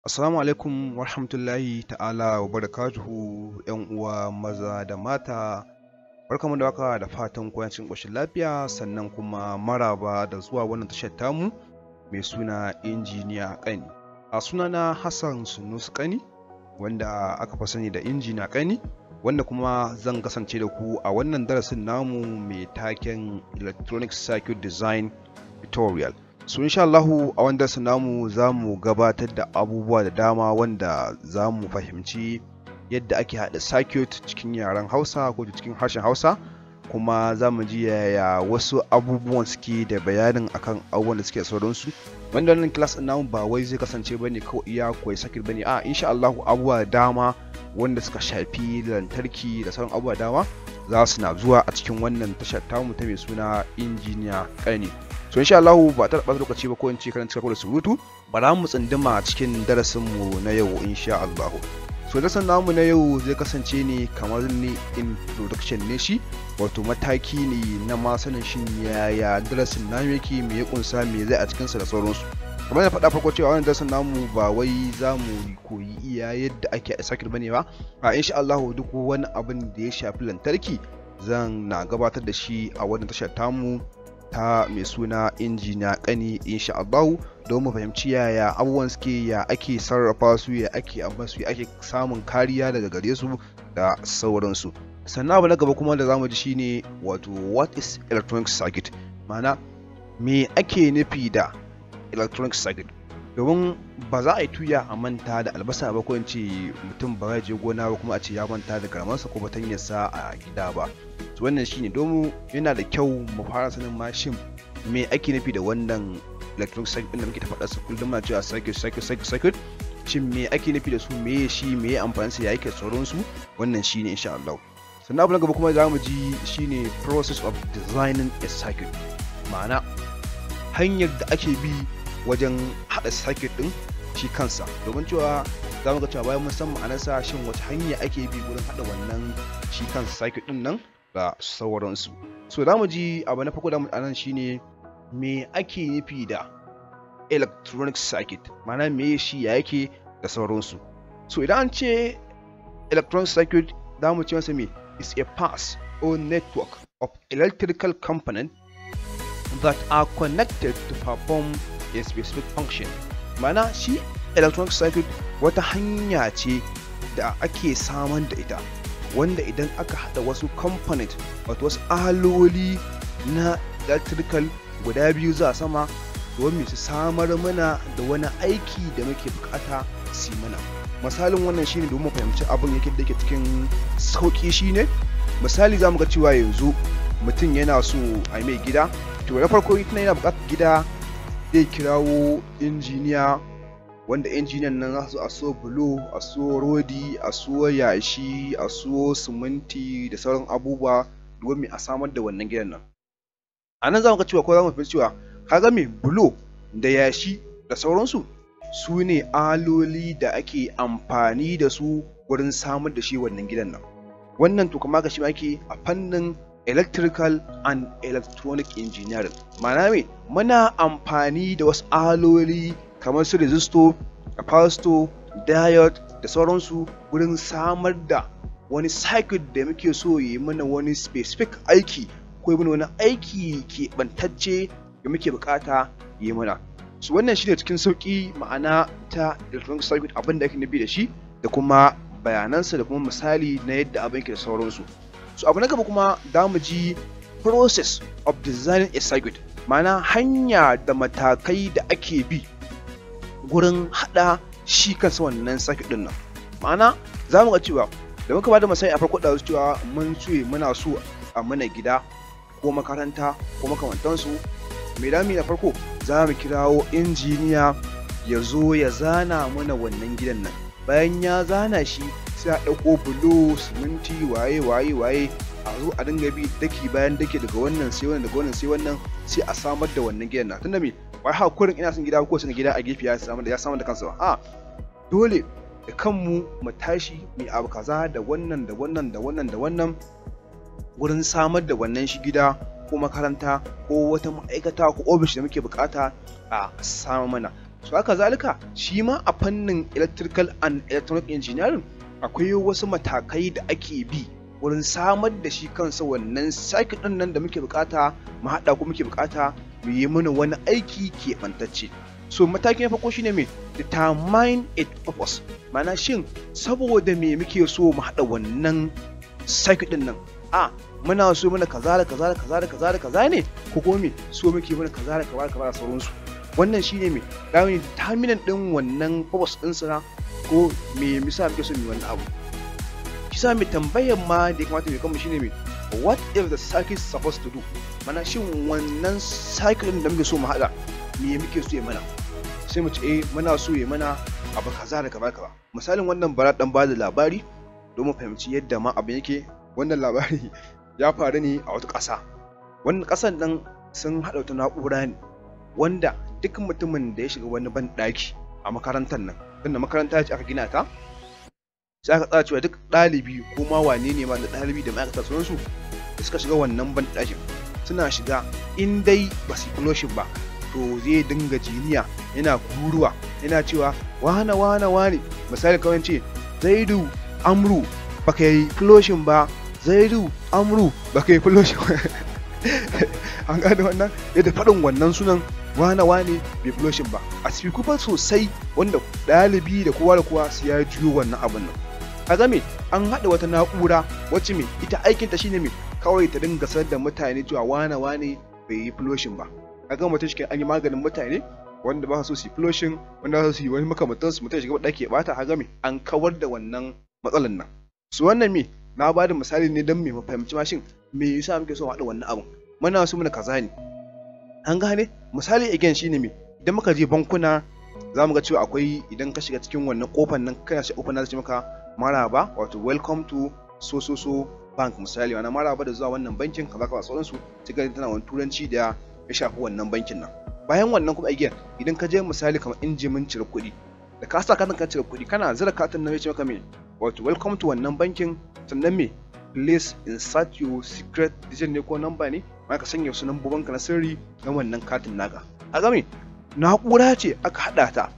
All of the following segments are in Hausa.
Assalamu alaikum wa rahmatullahi ta'ala wa barakatuhu ‘yan uwa maza da mata, barkamu da haka da fatan kuna cikin ƙoshin lafiya, sannan kuma maraba da zuwa wannan tashar tamu mai suna Injiniya Ƙani. A sunana Hassan Sunusi Ƙani, wanda aka fi sani da Injiniya Ƙani, wanda kuma zan kasance da ku a wannan darasin namu mai taken Electronic Circuit Design Tutorial. So insha Allahu a wannan darasin namu za mu gabatar da abubuwa da dama wanda za mu fahimci yadda ake haɗa circuit cikin yaren Hausa ko cikin harshen Hausa, kuma za mu ji yaya wasu abubuwan suke da bayanin akan abubuwan da suke sauransu. Wanda wannan class ɗin namu ba wai zai kasance bane kawai iya koyi circuit bane, a insha Allahu abubuwa da dama wanda suka shafi lantarki da sauran abubuwa da dama za su na zuwa a cikin wannan tashar tamu ta mai suna Injiniya Ƙani. So insha Allah ba ta ɓata lokaci ba ko in ce kan cika da surutu, bara mu tsinduma cikin darasin mu na yau insha Allah. So darasin namu na yau zai kasance ne kamar ni introduction ne shi, wato mataki ne na ma sanin shin yaya darasin namu yake, me ya kunsa, me zai a cikin sa da sauransu. Kamar da faɗa farko cewa wannan darasin namu ba wai za mu koyi iya yadda ake a circuit bane ba, a insha Allah duk wani abin da ya shafi lantarki zan na gabatar da shi a wannan tashar tamu ta mai suna Injiniya Ƙani insha Allah, don mu fahimci yaya abubuwan suke, ya ake sarrafa su, ya ake amfani su, ya ake samun kariya daga gare su da sauransu. Sannan abu na gaba kuma da zamu ji shine wato what is electronic circuit, ma'ana me ake nufi da electronic circuit, domin ba za a yi tuya a manta da albasa ba, ko in ce mutum ba ya je gona ba kuma a ce ya manta da karamarsa ko batanyarsa a gida ba. To wannan shine, domin yana da kyau mu fara sanin mashin me ake nufi da wannan electronic circuit din da muke ta faɗa su kullum muna cewa circuit, shin me ake nufi da su, me shi, me amfanin sa, ya yake tsoron su, wannan shine insha Allah. Sannan abu na gaba kuma za mu ji shine process of designing a circuit, ma'ana hanyar da ake bi wajen haɗa circuit din shi kansa, domin cewa za mu ga cewa bayan mun san ma'anarsa, shin wace hanya ake bi wurin haɗa wannan shi kansa circuit din nan da sauransu. So za mu ji abu na farko da mu anan shine me ake nufi da electronic circuit, ma'ana me shi, ya yake da sauransu. So idan an ce electronic circuit za mu ce masa me is a path or network of electrical components that are connected to perform a specific function. Ma'ana shi electronic circuit wata hanya ce da ake samar da ita, wanda idan aka haɗa wasu component, wato wasu aloli na electrical guda biyu za sama, domin su samar mana da wani aiki da muke bukata su mana. Misalin wannan shine domin fahimci abin yake da ke cikin sauki shine, misali zamu ga cewa yanzu mutum yana so a mai gida, to na farko tana yana bukatar gida zai kirawo injiniya, wanda injiniyan nan za su a so bulo, a so rodi, a so yashi, a so siminti da sauran abubuwa domin a samar da wannan gidan nan. A nan za mu ga cewa ko za mu fi cewa kaga me bulo da yashi da sauransu su ne aloli da ake amfani da su wurin samar da shi wannan gidan nan. Wannan to kamar ga shi ake a fannin electrical and electronic engineering, ma'ana me muna amfani da wasu aloli kamar su resistor, capacitor, diode da sauransu wurin samar da wani circuit da muke so yi mana wani specific aiki, ko yi mana wani aiki keɓantacce da muke bukata yi mana. So wannan shi ne cikin sauƙi ma'ana ta electronic circuit, abin da ake nufi da shi da kuma bayanansa da kuma misali na yadda abin ke da sauransu. So abu na gaba kuma za mu ji process of designing a circuit, ma'ana hanya da matakai da ake bi gurin haɗa shi kansa wannan circuit ɗin nan. Ma'ana za mu ga cewa da muka ba da misali a farko da cewa mun ce muna so a mana gida ko makaranta ko makamantansu, me da na farko za mu kirawo injiniya ya zo ya zana mana wannan gidan nan. Bayan ya zana shi sai a ɗauko bulo, siminti, waye a zo a dinga bi daki bayan daki, daga wannan sai wannan, daga wannan sai wannan, sai a samar da wannan gidan nan. Tunda me ba ha kurin ina son gida ko son gida a gefe ya samar da kansa ba, a dole da kanmu mu tashi mu abu kaza da wannan da wannan da wannan da wannan wurin samar da wannan shi gida ko makaranta ko wata ma'aikata ko ofis da muke bukata a samu mana. so haka zalika shi ma a fannin electrical and electronic engineering akwai wasu matakai da ake bi wurin samar da shi kansa wannan circuit din nan da muke bukata mu hada ko muke bukata mu yi mana wani aiki keɓantacce. So mataki na farko shine me determine its purpose, ma'ana shin saboda me muke so mu hada wannan circuit din nan, muna so mana kaza da kaza da kaza da kaza da kaza ne ko kuma me so muke mana kaza da kaza da kaza da sauransu. Wannan shine me dawo determinant din wannan purpose din sa ko me misa muke so mu wannan abu. Kisa mai tambayar ma da ya kamata mai kanmu shine me what is the circuit supposed to do, mana shin wannan circuit din da muke so mu hada me muke so ya mana, sai mu ce muna so ya mana abu kaza da kaza kaza. Misalin wannan bara dan ba da labari don mu fahimci yadda ma abin yake. Wannan labari ya faru ne a wata ƙasa. Wannan ƙasan nan sun haɗa wata na'ura ne wanda duk mutumin da ya shiga wani banɗaki a makarantar nan, tunda makaranta ce aka gina ta, sai aka tsara cewa duk ɗalibi ko ma wane ne ma da ɗalibi da ma'aikata sauransu da suka shiga wannan banɗakin suna shiga in dai ba su flushing ba to zai dinga jiniya yana kuruwa yana cewa wane misali kawai ce Zaidu Amru baka yi flushing ba, Zaidu Amru baka yi flushing an gane wannan yadda faɗin wannan sunan wane bai flushing ba a cikin sosai wanda ɗalibi da kowa su ya juyo wannan abin nan. A game an haɗa wata na'ura wacce me ita aikinta shine me kawai ta dinga sanar da mutane cewa wane bai yi flushing ba. A ga mutum shi an yi maganin mutane wanda ba su yi flushing, wanda ba su yi wani makamantan su mutum shiga ɗaki ya bata. A game an kawar da wannan matsalan nan. Su wannan me na ba da misali ne don me mu fahimci mashin me yasa muke so mu haɗa wannan abun, muna so muna kaza ne. An gane misali again shine me idan muka je bankuna za mu ga cewa akwai idan ka shiga cikin wannan kofar nan kana shiga kofar nan zai ce maka maraba, wato welcome to so bank misali, wannan maraba da zuwa wannan bankin kaza kaza sauransu, cikin tana wani turanci da ya shafi wannan bankin nan. Bayan wannan kuma again idan ka je misali kamar injimin cire kuɗi, da ka sa katin ka cire kuɗi kana zira katin nan ya ce maka me wato welcome to wannan bankin, sannan me please insert your secret digit ne ko number ne, ma ka sanya wasu nambobin ka na sirri na wannan katin naka. A game na'ura ce aka hada ta,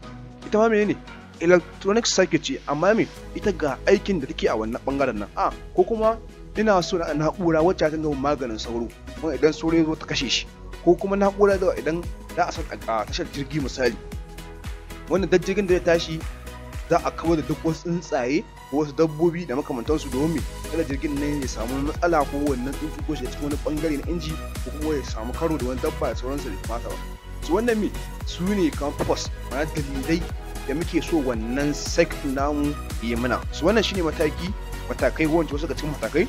ita ma menene electronic circuit ce, amma me ita ga aikin da take a wannan bangaren nan. Ko kuma ina so na na'ura wacce ta gama maganin sauro, kuma idan sauro ya zo ta kashe shi, ko kuma na'ura da idan za a saka a tashar jirgi misali, wannan jirgin da ya tashi za a kawar da duk wasu tsuntsaye ko wasu dabbobi da makamantansu domin kada jirgin nan ya samu matsala ko wannan tsuntsu ko shi cikin wani bangare na inji ko kuma ya samu karo da wani dabba da sauransu da kamata ba. Su wannan me su ne kamar purpose, ma'ana dalilai da muke so wannan circuit namu yi mana. Su wannan shine matakai wanda wasu daga cikin matakai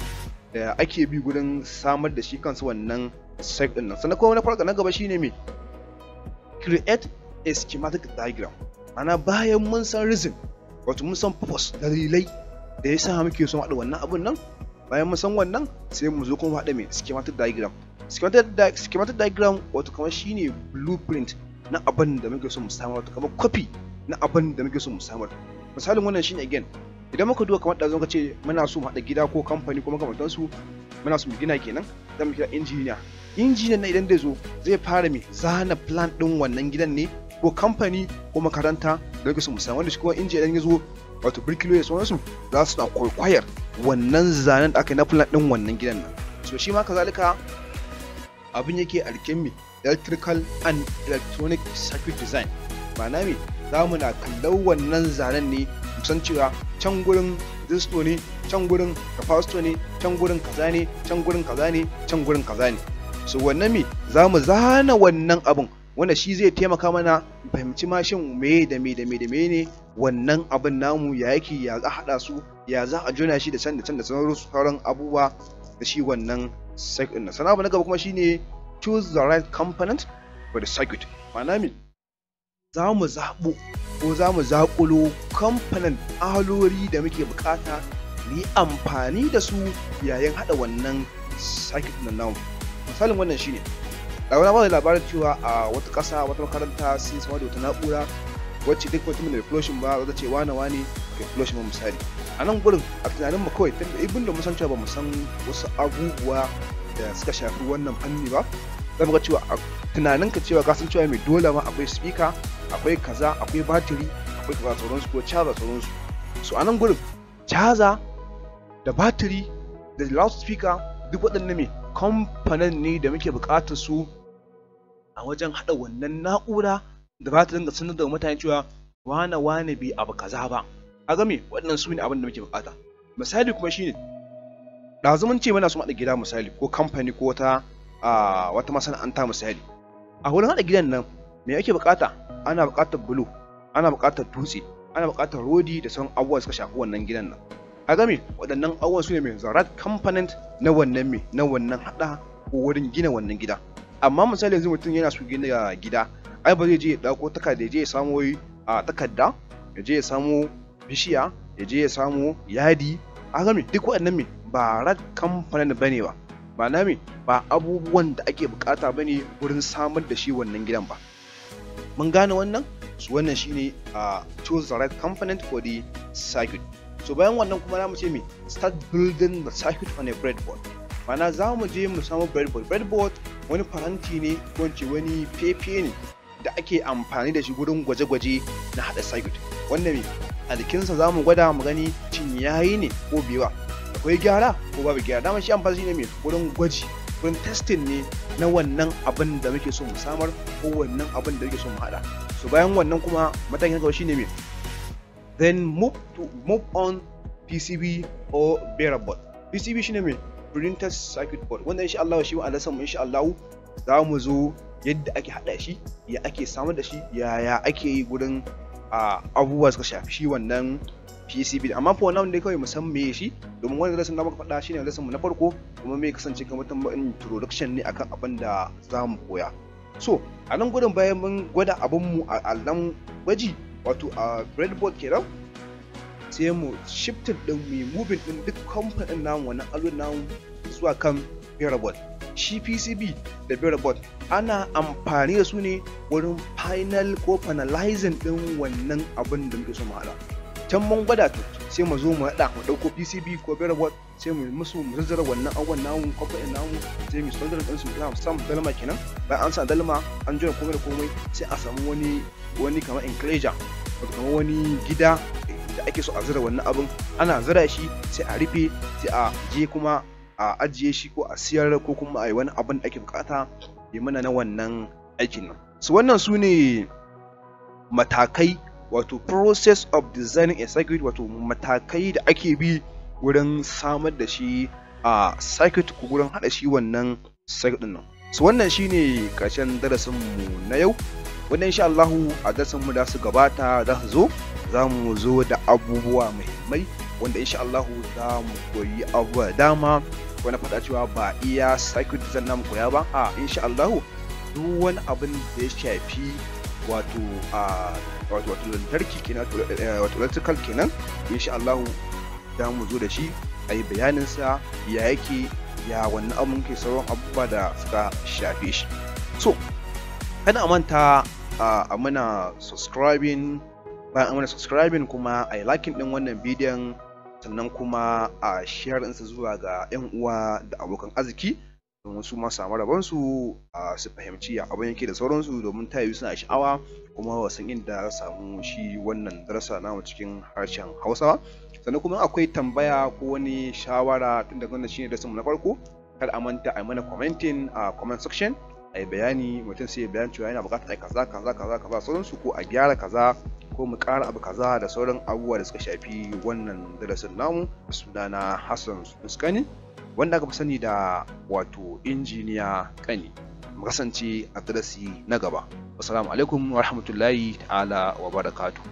da ake bi gurin samar da shi kansa wannan circuit din nan. Sannan kuma na farko na gaba shine me create a schematic diagram, ana bayan mun san reason wato mun san purpose dalilai da yasa muke son haɗa wannan abun nan, bayan mun san wannan sai mu zo kuma haɗa me schematic diagram. Schematic diagram wato kamar shine blueprint na abin da muke so mu samar, wato kamar copy na abin da muke so mu samar. Misalin wannan shine again idan muka duba kamar da zo ka ce muna so mu haɗa gida ko kamfani ko makamantansu, muna so mu gina kenan, zan mu kira injiniya na idan zai zo zai fara me zana plan din wannan gidan ne ko kamfani ko makaranta da yake so mu samu, wanda shi kuma injiniya ya zo wato birkilo ya sauransu za su na kwaikwayar wannan zanen da aka yi na plan din wannan gidan nan. So shi ma kazalika abin yake a rikin me electrical and electronic circuit design, ma'ana me za mu na kallon wannan zanen ne mu san cewa can gurin resistor ne, can gurin capacitor ne, can gurin kaza ne, can gurin kaza ne, can gurin kaza ne. So wannan me za mu zana wannan abun wanda shi zai taimaka mana fahimci mashin me da me ne wannan abin namu ya yake, ya za a haɗa su, ya za a jona shi da can da sauran abubuwa da shi wannan circuit ɗin. Sannan abu na gaba kuma shine choose the right component for the circuit, ma'ana me za mu zaɓo ko za mu zaƙulo component alori da muke buƙata mu yi amfani da su yayin haɗa wannan circuit ɗin namu. Misalin wannan shine da wani ba da labarin cewa a wata ƙasa wata makaranta sun samar da wata na'ura wacce duk mutumin da bai flushing ba za ta ce wane kai flushing ba misali. A nan gurin a tunanin mu kawai tunda ibin da mu san cewa ba mu san wasu abubuwa da suka shafi wannan fanni ba, za mu ga cewa a tunaninka cewa ka san cewa mai dole ma akwai speaker akwai kaza, akwai batiri, akwai kaza sauransu ko caza sauransu. So a nan gurin caza da batiri da loudspeaker duk waɗannan me component ne da muke buƙatar su a wajen haɗa wannan na'ura da za ta dinga sanar da mutane cewa wane bai abu kaza ba. Kaga me waɗannan su ne abin da muke buƙata. Misali kuma shine ɗazu mun ce muna so mu haɗa gida misali ko kamfani ko wata masana'anta misali. A wurin haɗa gidan nan me ake buƙata? Ana buƙatar bulo, ana buƙatar dutse, ana buƙatar rodi da sauran abubuwa suka shafi wannan gidan nan. Kaga me waɗannan abubuwan su ne mai the right component na wannan haɗa ko wurin gina wannan gida. Amma misali yanzu mutum yana so gina gida, ai ba zai je ya ɗauko takarda, ya je ya samo takarda, ya je ya samo bishiya, ya je ya samo yadi. Kaga me duk waɗannan me ba right component bane ba. Ma'ana me ba abubuwan da ake buƙata bane wurin samar da shi wannan gidan ba. Mun gane wannan? So wannan shine choose the right component for the circuit. So bayan wannan kuma za mu ce me start building the circuit on a breadboard. Ma'ana za mu je mu samu breadboard. Breadboard wani faranti ne ko wani fefe ne da ake amfani da shi gurin gwaje-gwaje na haɗa circuit. Wannan me a jikinsa za mu gwada mu gani cin yayi ne ko bewa, akwai gyara ko babu gyara. Dama shi amfani ne me wurin gwaji, wurin testing ne na wannan abin da muke so mu samar ko wannan abin da muke so mu haɗa. So bayan wannan kuma matakin gaba shine me then move on PCB or breadboard. PCB shine me printed circuit board, wanda insha Allah shi a lesson mu insha Allah za mu zo yadda ake haɗa shi, ya ake samar da shi, yaya ake yi gurin abubuwa suka shafi shi wannan PCB. Amma for now dai kawai mu san me shi, domin wannan lesson da muka faɗa shine lesson mu na farko, kuma me kasance kamar introduction ne akan abin da za mu koya. So a nan gudun bayan mun gwada abin mu a allon gwaji wato a breadboard kenan, sai mu shifted din mu moving din duk component namu wannan allon namu zuwa kan breadboard. Shi PCB da breadboard ana amfani da su ne wurin final ko finalizing din wannan abin da muke so mu haɗa. Can mun gwada to sai mu zo mu haɗa mu ɗauko PCB ko breadboard sai mu zazzara wannan abubuwan namu component namu, sai mu soldering din su za mu samu dalma kenan. Bayan an sa dalma an jira komai da komai sai a samu wani kamar enclosure wato kamar wani gida da ake so a zira wannan abin. Ana zira shi sai a rufe, sai a je kuma a ajiye shi ko a siyar ko kuma a yi wani abin da ake bukata ya mana na wannan aikin nan. So wannan su ne matakai wato process of designing a circuit, wato matakai da ake bi wurin samar da shi a circuit ko wurin haɗa shi wannan circuit din nan. So wannan shine karshen darasin mu na yau, wanda insha Allah a darasin mu da su gabata za su zo, za mu zo da abubuwa muhimmai wanda insha Allah za mu koyi abubuwa dama. Wani faɗa cewa ba iya circuit design namu koya ba, insha Allah duk wani abin da ya shafi wato lantarki kenan, wato electrical kenan, insha Allah za mu zo da shi a yi bayanin sa ya yake, ya wannan abun ke sauran abubuwa da suka shafe shi. So kada a manta a mana subscribing, bayan a mana subscribing kuma a yi liking din wannan bidiyon, sannan kuma a share ɗinsa zuwa ga 'yan uwa da abokan arziki domin su ma samu rabonsu su fahimci ya abin yake da sauransu, domin tayi suna sha'awa kuma wasan inda samu shi wannan darasa namu cikin harshen Hausa. Sannan kuma akwai tambaya ko wani shawara tun daga wannan shine darasin mu na farko, kada a manta a mana commenting a comment section, a yi bayani, mutum sai ya bayani cewa yana buƙatar kaza sauransu, ko a gyara kaza ko mu ƙara abu kaza da sauran abubuwa da suka shafi wannan darasin namu. Sunana Hassan Sunuskani, wanda aka fi sani da wato injiniya Kani. Mu kasance a darasi na gaba. Assalamu alaikum wa rahmatullahi ta'ala wa barakatuh.